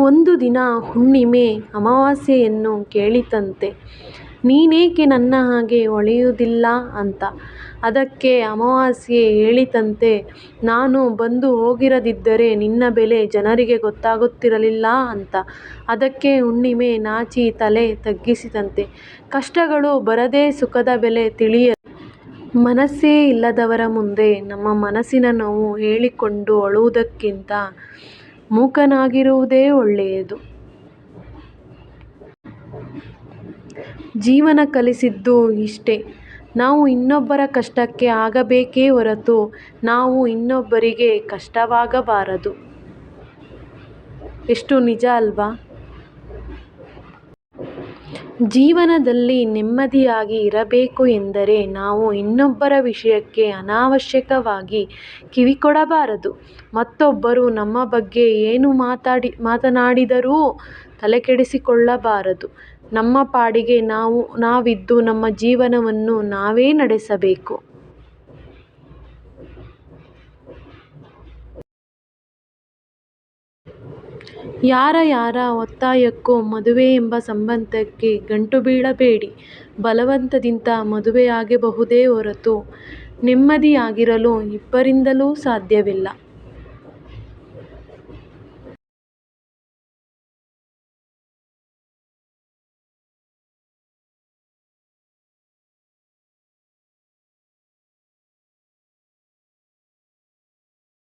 ಒಂದು ದಿನ ಹುಣ್ಣಿಮೆ ಅಮಾವಾಸ್ಯೆಯನ್ನು ಕೇಳಿತಂತೆ. ನೀನೇಕೆ ನನ್ನ ಹಾಗೆ ಹೊಳೆಯುವುದಿಲ್ಲ ಅಂತ. ಅದಕ್ಕೆ ಅಮಾವಾಸ್ಯೆ ಹೇಳಿತಂತೆ, ನಾನು ಬಂದು ಹೋಗಿರದಿದ್ದರೆ ನಿನ್ನ ಬೆಲೆ ಜನರಿಗೆ ಗೊತ್ತಾಗುತ್ತಿರಲಿಲ್ಲ ಅಂತ. ಅದಕ್ಕೆ ಹುಣ್ಣಿಮೆ ನಾಚಿ ತಲೆ ತಗ್ಗಿಸಿತಂತೆ. ಕಷ್ಟಗಳು ಬರದೆ ಸುಖದ ಬೆಲೆ ತಿಳಿಯದು. ಮನಸ್ಸೇ ಇಲ್ಲದವರ ಮುಂದೆ ನಮ್ಮ ಮನಸ್ಸಿನ ನೋವು ಹೇಳಿಕೊಂಡು ಅಳುವುದಕ್ಕಿಂತ ಮೂಕನಾಗಿರುವುದೇ ಒಳ್ಳೆಯದು. ಜೀವನ ಕಲಿಸಿದ್ದು ಇಷ್ಟೇ, ನಾವು ಇನ್ನೊಬ್ಬರ ಕಷ್ಟಕ್ಕೆ ಆಗಬೇಕೇ ಹೊರತು ನಾವು ಇನ್ನೊಬ್ಬರಿಗೆ ಕಷ್ಟವಾಗಬಾರದು. ಎಷ್ಟು ನಿಜ ಅಲ್ವಾ? ಜೀವನದಲ್ಲಿ ನೆಮ್ಮದಿಯಾಗಿ ಇರಬೇಕು ಎಂದರೆ ನಾವು ಇನ್ನೊಬ್ಬರ ವಿಷಯಕ್ಕೆ ಅನಾವಶ್ಯಕವಾಗಿ ಕಿವಿಕೊಡಬಾರದು. ಮತ್ತೊಬ್ಬರು ನಮ್ಮ ಬಗ್ಗೆ ಏನು ಮಾತನಾಡಿದರೂ ತಲೆಕೆಡಿಸಿಕೊಳ್ಳಬಾರದು. ನಮ್ಮ ಪಾಡಿಗೆ ನಾವಿದ್ದು ನಮ್ಮ ಜೀವನವನ್ನು ನಾವೇ ನಡೆಸಬೇಕು. ಯಾರ ಒತ್ತಾಯಕ್ಕೂ ಮದುವೆ ಎಂಬ ಸಂಬಂಧಕ್ಕೆ ಗಂಟು ಬೀಳಬೇಡಿ. ಬಲವಂತದಿಂದ ಮದುವೆಯಾಗಬಹುದೇ ಹೊರತು ನೆಮ್ಮದಿಯಾಗಿರಲು ಇಬ್ಬರಿಂದಲೂ ಸಾಧ್ಯವಿಲ್ಲ.